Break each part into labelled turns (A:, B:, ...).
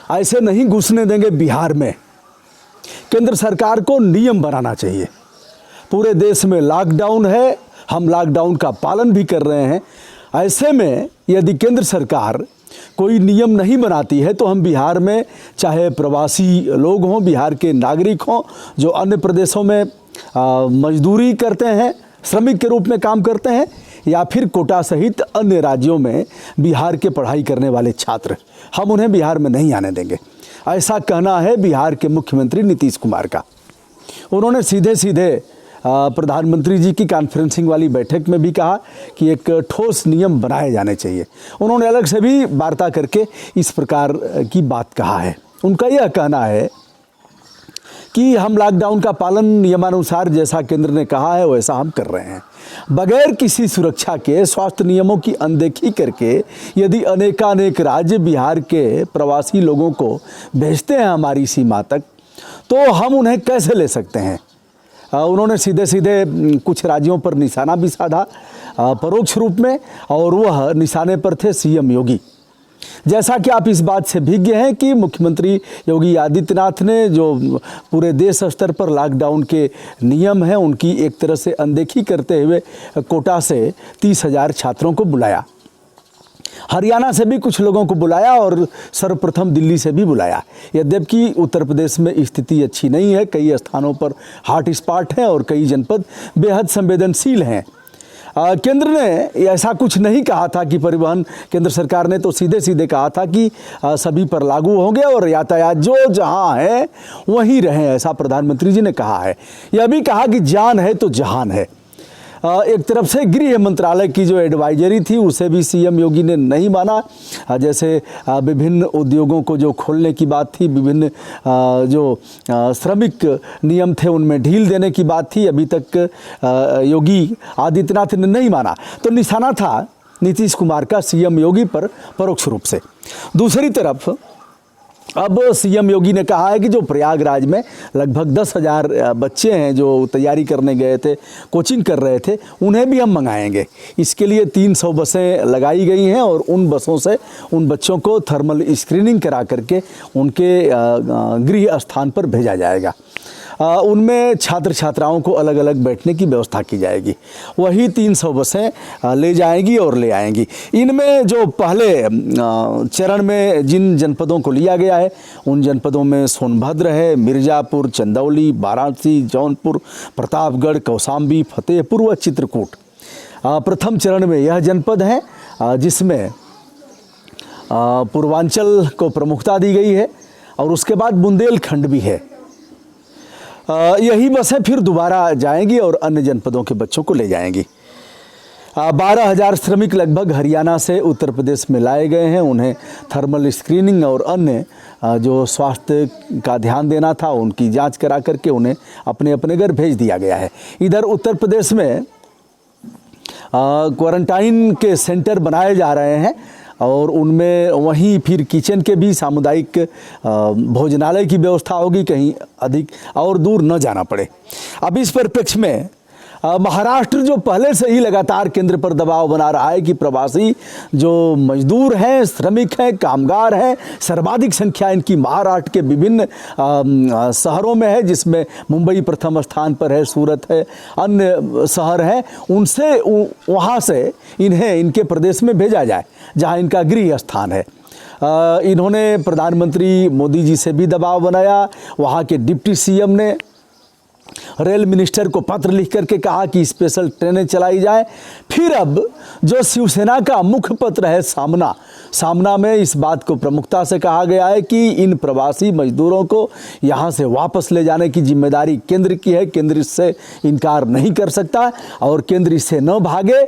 A: ऐसे नहीं घुसने देंगे बिहार में। केंद्र सरकार को नियम बनाना चाहिए। पूरे देश में लॉकडाउन है, हम लॉकडाउन का पालन भी कर रहे हैं। ऐसे में यदि केंद्र सरकार कोई नियम नहीं बनाती है तो हम बिहार में, चाहे प्रवासी लोग हों, बिहार के नागरिक हों जो अन्य प्रदेशों में मजदूरी करते हैं, श्रमिक के रूप में काम करते हैं, या फिर कोटा सहित अन्य राज्यों में बिहार के पढ़ाई करने वाले छात्र, हम उन्हें बिहार में नहीं आने देंगे। ऐसा कहना है बिहार के मुख्यमंत्री नीतीश कुमार का। उन्होंने सीधे सीधे प्रधानमंत्री जी की कॉन्फ्रेंसिंग वाली बैठक में भी कहा कि एक ठोस नियम बनाए जाने चाहिए। उन्होंने अलग से भी वार्ता करके इस प्रकार की बात कहा है। उनका यह कहना है कि हम लॉकडाउन का पालन नियमानुसार जैसा केंद्र ने कहा है वैसा हम कर रहे हैं। बगैर किसी सुरक्षा के, स्वास्थ्य नियमों की अनदेखी करके यदि अनेकानेक राज्य बिहार के प्रवासी लोगों को भेजते हैं हमारी सीमा तक, तो हम उन्हें कैसे ले सकते हैं। उन्होंने सीधे सीधे कुछ राज्यों पर निशाना भी साधा परोक्ष रूप में, और वह निशाने पर थे सीएम योगी। जैसा कि आप इस बात से भिज्ञ हैं कि मुख्यमंत्री योगी आदित्यनाथ ने जो पूरे देश स्तर पर लॉकडाउन के नियम हैं उनकी एक तरह से अनदेखी करते हुए कोटा से 30,000 छात्रों को बुलाया, हरियाणा से भी कुछ लोगों को बुलाया और सर्वप्रथम दिल्ली से भी बुलाया। यद्यपि उत्तर प्रदेश में स्थिति अच्छी नहीं है, कई स्थानों पर हॉट स्पॉट हैं और कई जनपद बेहद संवेदनशील हैं। केंद्र ने ऐसा कुछ नहीं कहा था कि परिवहन, केंद्र सरकार ने तो सीधे सीधे कहा था कि सभी पर लागू होंगे और यातायात जो जहां है वहीं रहें, ऐसा प्रधानमंत्री जी ने कहा है। यह भी कहा कि जान है तो जहान है। एक तरफ से गृह मंत्रालय की जो एडवाइजरी थी उसे भी सीएम योगी ने नहीं माना। जैसे विभिन्न उद्योगों को जो खोलने की बात थी, विभिन्न जो श्रमिक नियम थे उनमें ढील देने की बात थी, अभी तक योगी आदित्यनाथ ने नहीं माना। तो निशाना था नीतीश कुमार का सीएम योगी पर परोक्ष रूप से। दूसरी तरफ अब सीएम योगी ने कहा है कि जो प्रयागराज में लगभग 10,000 बच्चे हैं जो तैयारी करने गए थे, कोचिंग कर रहे थे, उन्हें भी हम मंगाएंगे। इसके लिए 300 बसें लगाई गई हैं और उन बसों से उन बच्चों को थर्मल स्क्रीनिंग करा करके उनके गृह स्थान पर भेजा जाएगा। उनमें छात्र छात्राओं को अलग अलग बैठने की व्यवस्था की जाएगी। वही 300 बसें ले जाएंगी और ले आएंगी। इनमें जो पहले चरण में जिन जनपदों को लिया गया है उन जनपदों में सोनभद्र है, मिर्ज़ापुर, चंदौली, वाराणसी, जौनपुर, प्रतापगढ़, कौशाम्बी, फतेहपुर व चित्रकूट प्रथम चरण में यह जनपद हैं जिसमें पूर्वांचल को प्रमुखता दी गई है और उसके बाद बुंदेलखंड भी है। यही बसें फिर दोबारा जाएंगी और अन्य जनपदों के बच्चों को ले जाएंगी। 12,000 श्रमिक लगभग हरियाणा से उत्तर प्रदेश में लाए गए हैं। उन्हें थर्मल स्क्रीनिंग और अन्य जो स्वास्थ्य का ध्यान देना था उनकी जांच करा करके उन्हें अपने अपने घर भेज दिया गया है। इधर उत्तर प्रदेश में क्वारंटाइन के सेंटर बनाए जा रहे हैं और उनमें वहीं फिर किचन के भी सामुदायिक भोजनालय की व्यवस्था होगी, कहीं अधिक और दूर न जाना पड़े। अब इस परिप्रेक्ष्य में महाराष्ट्र जो पहले से ही लगातार केंद्र पर दबाव बना रहा है कि प्रवासी जो मजदूर हैं, श्रमिक हैं, कामगार हैं, सर्वाधिक संख्या इनकी महाराष्ट्र के विभिन्न शहरों में है, जिसमें मुंबई प्रथम स्थान पर है, सूरत है, अन्य शहर हैं, उनसे वहाँ से इन्हें इनके प्रदेश में भेजा जाए जहाँ इनका गृह स्थान है। इन्होंने प्रधानमंत्री मोदी जी से भी दबाव बनाया। वहाँ के डिप्टी सीएम ने रेल मिनिस्टर को पत्र लिख करके कहा कि स्पेशल ट्रेनें चलाई जाएं। फिर अब जो शिवसेना का मुख्य पत्र है सामना में इस बात को प्रमुखता से कहा गया है कि इन प्रवासी मजदूरों को यहाँ से वापस ले जाने की जिम्मेदारी केंद्र की है। केंद्र इससे इनकार नहीं कर सकता और केंद्र इससे न भागे।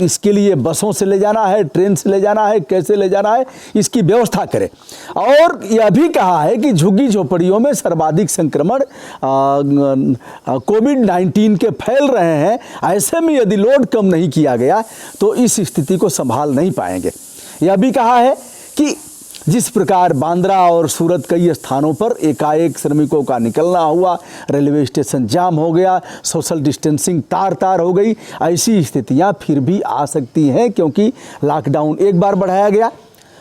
A: इसके लिए बसों से ले जाना है, ट्रेन से ले जाना है, कैसे ले जाना है, इसकी व्यवस्था करे। और यह भी कहा है कि झुग्गी झोपड़ियों में सर्वाधिक संक्रमण कोविड-19 के फैल रहे हैं। ऐसे में यदि लोड कम नहीं किया गया तो इस स्थिति को संभाल नहीं पाएंगे। यह भी कहा है कि जिस प्रकार बांद्रा और सूरत कई स्थानों पर एकाएक श्रमिकों का निकलना हुआ, रेलवे स्टेशन जाम हो गया, सोशल डिस्टेंसिंग तार हो गई, ऐसी स्थितियां फिर भी आ सकती हैं क्योंकि लॉकडाउन एक बार बढ़ाया गया,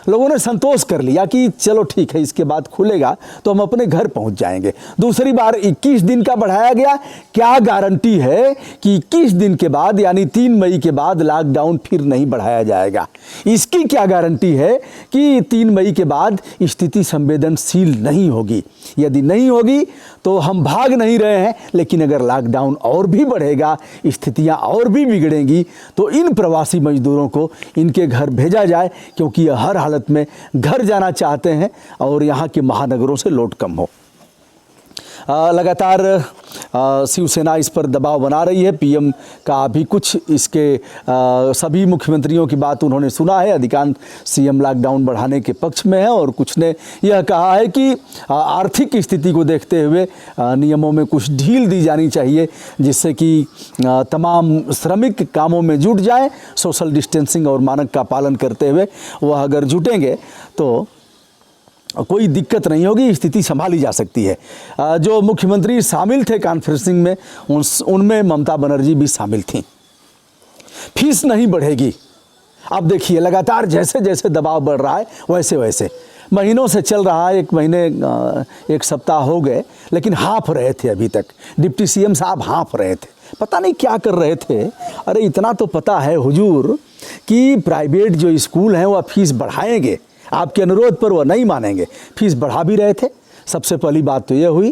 A: लोगों ने संतोष कर लिया कि चलो ठीक है, इसके बाद खुलेगा तो हम अपने घर पहुंच जाएंगे। दूसरी बार 21 दिन का बढ़ाया गया। क्या गारंटी है कि 21 दिन के बाद यानी 3 मई के बाद लॉकडाउन फिर नहीं बढ़ाया जाएगा? इसकी क्या गारंटी है कि 3 मई के बाद स्थिति संवेदनशील नहीं होगी? यदि नहीं होगी तो हम भाग नहीं रहे हैं, लेकिन अगर लॉकडाउन और भी बढ़ेगा, स्थितियां और भी बिगड़ेंगी, तो इन प्रवासी मजदूरों को इनके घर भेजा जाए, क्योंकि ये हर हालत में घर जाना चाहते हैं और यहाँ के महानगरों से लोड कम हो। लगातार शिवसेना इस पर दबाव बना रही है। पीएम का भी कुछ इसके सभी मुख्यमंत्रियों की बात उन्होंने सुना है। अधिकांश सीएम लॉकडाउन बढ़ाने के पक्ष में है और कुछ ने यह कहा है कि आर्थिक स्थिति को देखते हुए नियमों में कुछ ढील दी जानी चाहिए, जिससे कि तमाम श्रमिक कामों में जुट जाएं। सोशल डिस्टेंसिंग और मानक का पालन करते हुए वह अगर जुटेंगे तो कोई दिक्कत नहीं होगी, स्थिति संभाली जा सकती है। जो मुख्यमंत्री शामिल थे कॉन्फ्रेंसिंग में, उनमें ममता बनर्जी भी शामिल थीं। फीस नहीं बढ़ेगी। अब देखिए, लगातार जैसे जैसे दबाव बढ़ रहा है वैसे वैसे महीनों से चल रहा है। 1 महीने 1 सप्ताह हो गए, लेकिन हाँफ रहे थे अभी तक। डिप्टी सीएम साहब हाँफ रहे थे, पता नहीं क्या कर रहे थे। अरे इतना तो पता है हुजूर कि प्राइवेट जो स्कूल हैं वह फीस बढ़ाएंगे, आपके अनुरोध पर वह नहीं मानेंगे। फीस बढ़ा भी रहे थे। सबसे पहली बात तो यह हुई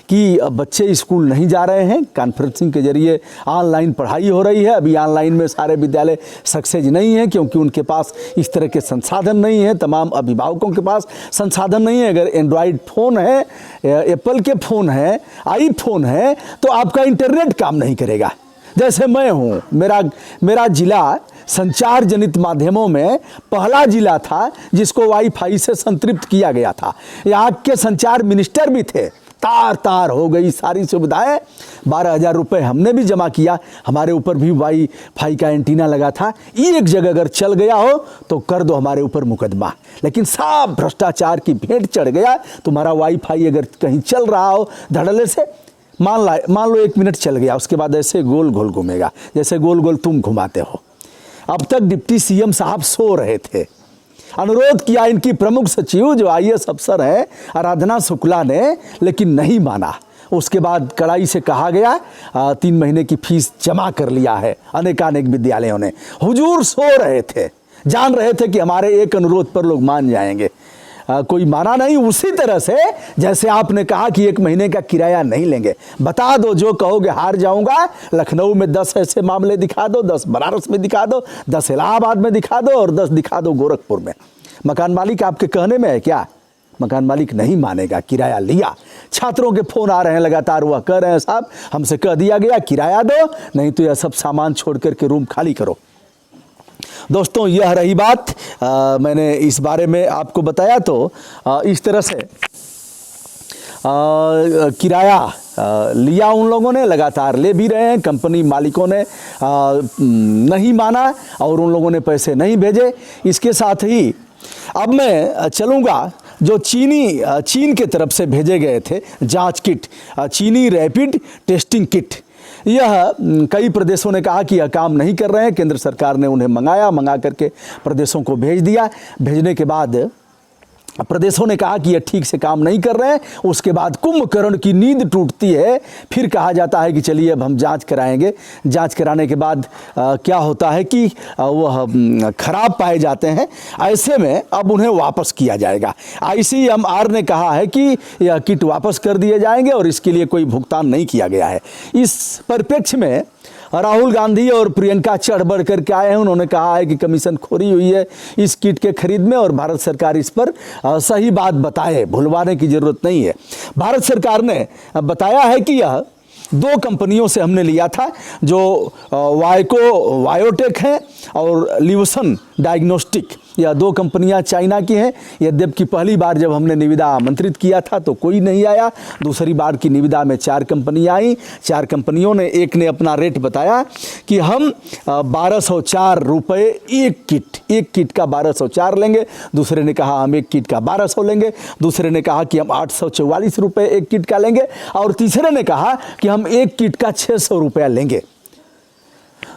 A: कि बच्चे स्कूल नहीं जा रहे हैं, कॉन्फ्रेंसिंग के जरिए ऑनलाइन पढ़ाई हो रही है। अभी ऑनलाइन में सारे विद्यालय सक्सेस नहीं हैं, क्योंकि उनके पास इस तरह के संसाधन नहीं हैं। तमाम अभिभावकों के पास संसाधन नहीं है। अगर एंड्रॉयड फ़ोन है, एप्पल के फ़ोन है, आईफोन है, तो आपका इंटरनेट काम नहीं करेगा। जैसे मैं हूँ, मेरा जिला संचार जनित माध्यमों में पहला जिला था जिसको वाईफाई से संतृप्त किया गया था। यहाँ के संचार मिनिस्टर भी थे। तार हो गई सारी सुविधाएं। 12,000 रुपये हमने भी जमा किया। हमारे ऊपर भी वाईफाई का एंटीना लगा था। एक जगह अगर चल गया हो तो कर दो हमारे ऊपर मुकदमा। लेकिन सब भ्रष्टाचार की भेंट चढ़ गया। तुम्हारा वाईफाई अगर कहीं चल रहा हो धड़ल्ले से, मान लो 1 मिनट चल गया, उसके बाद ऐसे गोल गोल घूमेगा जैसे गोल गोल तुम घुमाते हो। अब तक डिप्टी सीएम साहब सो रहे थे। अनुरोध किया इनकी प्रमुख सचिव जो IAS अफसर है आराधना शुक्ला ने, लेकिन नहीं माना। उसके बाद कड़ाई से कहा गया 3 महीने की फीस जमा कर लिया है अनेकानेक विद्यालयों ने। हुजूर सो रहे थे, जान रहे थे कि हमारे एक अनुरोध पर लोग मान जाएंगे। कोई माना नहीं। उसी तरह से जैसे आपने कहा कि 1 महीने का किराया नहीं लेंगे, बता दो, जो कहोगे हार जाऊंगा। लखनऊ में 10 ऐसे मामले दिखा दो, 10 बनारस में दिखा दो, 10 इलाहाबाद में दिखा दो और 10 दिखा दो गोरखपुर में। मकान मालिक आपके कहने में है क्या? मकान मालिक नहीं मानेगा। किराया लिया। छात्रों के फोन आ रहे हैं लगातार, वह कह रहे हैं साहब हमसे कह दिया गया किराया दो, नहीं तो यह सब सामान छोड़ करके रूम खाली करो। दोस्तों, यह रही बात। मैंने इस बारे में आपको बताया। तो इस तरह से किराया लिया उन लोगों ने, लगातार ले भी रहे हैं। कंपनी मालिकों ने नहीं माना और उन लोगों ने पैसे नहीं भेजे। इसके साथ ही अब मैं चलूँगा जो चीन के तरफ से भेजे गए थे जांच किट, चीनी रैपिड टेस्टिंग किट। यह कई प्रदेशों ने कहा कि यह काम नहीं कर रहे हैं। केंद्र सरकार ने उन्हें मंगा करके प्रदेशों को भेज दिया। भेजने के बाद प्रदेशों ने कहा कि यह ठीक से काम नहीं कर रहे हैं। उसके बाद कुंभकर्ण की नींद टूटती है। फिर कहा जाता है कि चलिए अब हम जांच कराएंगे। जांच कराने के बाद क्या होता है कि वह खराब पाए जाते हैं। ऐसे में अब उन्हें वापस किया जाएगा। ICMR ने कहा है कि यह किट वापस कर दिए जाएंगे और इसके लिए कोई भुगतान नहीं किया गया है। इस परिप्रेक्ष्य में राहुल गांधी और प्रियंका चढ़ बढ़ करके आए हैं। उन्होंने कहा है कि कमीशन खोरी हुई है इस किट के खरीद में और भारत सरकार इस पर सही बात बताए, भुलवाने की जरूरत नहीं है। भारत सरकार ने बताया है कि यह 2 कंपनियों से हमने लिया था, जो वाइको बायोटेक है और लिवसन डायग्नोस्टिक। यह 2 कंपनियां चाइना की हैं। यद्यपि पहली बार जब हमने निविदा आमंत्रित किया था तो कोई नहीं आया। दूसरी बार की निविदा में 4 कंपनियां आई। 4 कंपनियों ने, एक ने अपना रेट बताया कि हम 1204 रुपये एक किट का 1204 लेंगे। दूसरे ने कहा हम एक किट का 1200 लेंगे। दूसरे ने कहा कि हम 844 रुपये एक किट का लेंगे और तीसरे ने कहा कि हम एक किट का 600 रुपया लेंगे।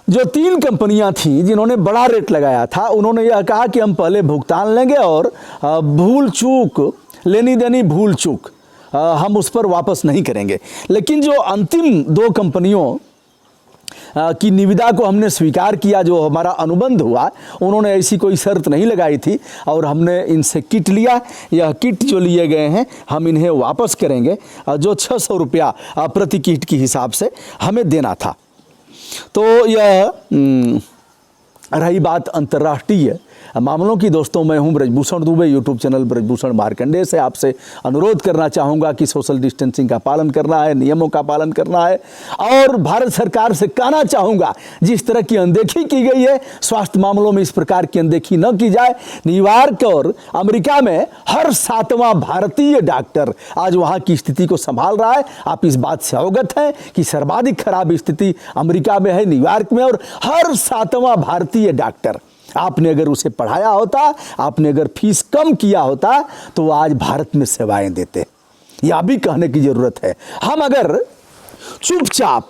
A: जो 3 कंपनियां थीं जिन्होंने बड़ा रेट लगाया था, उन्होंने यह कहा कि हम पहले भुगतान लेंगे और भूल चूक, लेनी देनी भूल चूक हम उस पर वापस नहीं करेंगे। लेकिन जो अंतिम 2 कंपनियों की निविदा को हमने स्वीकार किया, जो हमारा अनुबंध हुआ, उन्होंने ऐसी कोई शर्त नहीं लगाई थी और हमने इनसे किट लिया। यह किट जो लिए गए हैं हम इन्हें वापस करेंगे, जो 600 रुपया प्रति किट के हिसाब से हमें देना था। तो यह रही बात अंतर्राष्ट्रीय मामलों की। दोस्तों, मैं हूं ब्रजभूषण दुबे, यूट्यूब चैनल ब्रजभूषण मार्कंडेय से आपसे अनुरोध करना चाहूँगा कि सोशल डिस्टेंसिंग का पालन करना है, नियमों का पालन करना है और भारत सरकार से कहना चाहूँगा, जिस तरह की अनदेखी की गई है स्वास्थ्य मामलों में, इस प्रकार की अनदेखी न की जाए। न्यूयॉर्क और अमेरिका में हर 7वां भारतीय डॉक्टर आज वहाँ की स्थिति को संभाल रहा है। आप इस बात से अवगत हैं कि सर्वाधिक खराब स्थिति अमेरिका में है, न्यूयॉर्क में, और हर 7वां भारतीय डॉक्टर, आपने अगर उसे पढ़ाया होता, आपने अगर फीस कम किया होता, तो वो आज भारत में सेवाएं देते। यह भी कहने की जरूरत है। हम अगर चुपचाप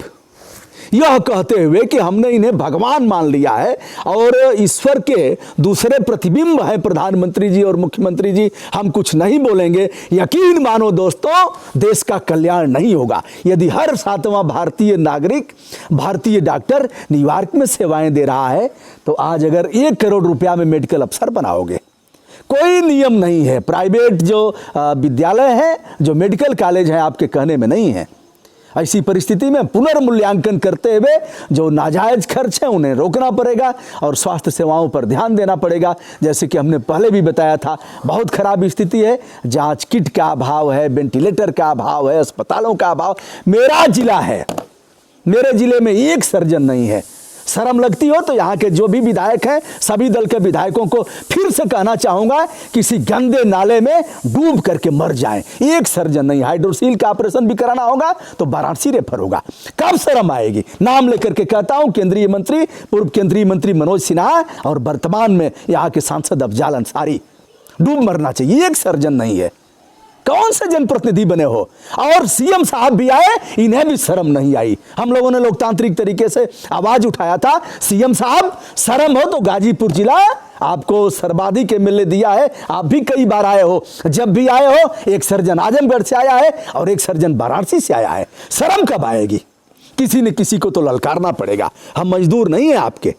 A: यह कहते हुए कि हमने इन्हें भगवान मान लिया है और ईश्वर के दूसरे प्रतिबिंब हैं प्रधानमंत्री जी और मुख्यमंत्री जी, हम कुछ नहीं बोलेंगे, यकीन मानो दोस्तों, देश का कल्याण नहीं होगा। यदि हर 7वां भारतीय नागरिक, भारतीय डॉक्टर न्यूयॉर्क में सेवाएं दे रहा है, तो आज अगर 1 करोड़ रुपया में मेडिकल अफसर बनाओगे, कोई नियम नहीं है। प्राइवेट जो विद्यालय हैं, जो मेडिकल कॉलेज हैं, आपके कहने में नहीं है। ऐसी परिस्थिति में पुनर्मूल्यांकन करते हुए जो नाजायज खर्च है उन्हें रोकना पड़ेगा और स्वास्थ्य सेवाओं पर ध्यान देना पड़ेगा। जैसे कि हमने पहले भी बताया था, बहुत खराब स्थिति है, जांच किट का अभाव है, वेंटिलेटर का अभाव है, अस्पतालों का अभाव। मेरा जिला है, मेरे जिले में 1 सर्जन नहीं है। शर्म लगती हो तो यहाँ के जो भी विधायक हैं, सभी दल के विधायकों को फिर से कहना चाहूंगा, किसी गंदे नाले में डूब करके मर जाएं। 1 सर्जन नहीं। हाइड्रोसील का ऑपरेशन भी कराना होगा तो वाराणसी रेफर होगा। कब शर्म आएगी? नाम लेकर के कहता हूं, केंद्रीय मंत्री, पूर्व केंद्रीय मंत्री मनोज सिन्हा और वर्तमान में यहाँ के सांसद अफजाल अंसारी, डूब मरना चाहिए। 1 सर्जन नहीं है। कौन से जनप्रतिनिधि बने हो? और सीएम साहब भी आए, इन्हें भी शर्म नहीं आई। हम लोगों ने लोकतांत्रिक तरीके से आवाज उठाया था, सीएम साहब शर्म हो तो गाजीपुर जिला आपको सर्वाधिक एमएलए दिया है, आप भी कई बार आए हो। जब भी आए हो, 1 सर्जन आजमगढ़ से आया है और 1 सर्जन वाराणसी से आया है। शर्म कब आएगी? किसी न किसी को तो ललकारना पड़ेगा। हम मजदूर नहीं है आपके,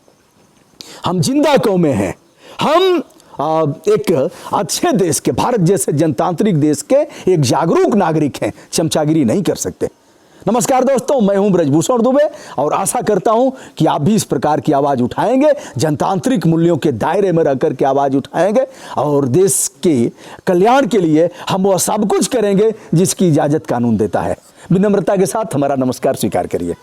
A: हम जिंदा कौमें हैं। हम एक अच्छे देश के, भारत जैसे जनतांत्रिक देश के एक जागरूक नागरिक हैं, चमचागिरी नहीं कर सकते। नमस्कार दोस्तों, मैं हूं ब्रजभूषण दुबे और आशा करता हूं कि आप भी इस प्रकार की आवाज उठाएंगे, जनतांत्रिक मूल्यों के दायरे में रहकर के आवाज उठाएंगे और देश के कल्याण के लिए हम वो सब कुछ करेंगे जिसकी इजाजत कानून देता है। विनम्रता के साथ हमारा नमस्कार स्वीकार करिए।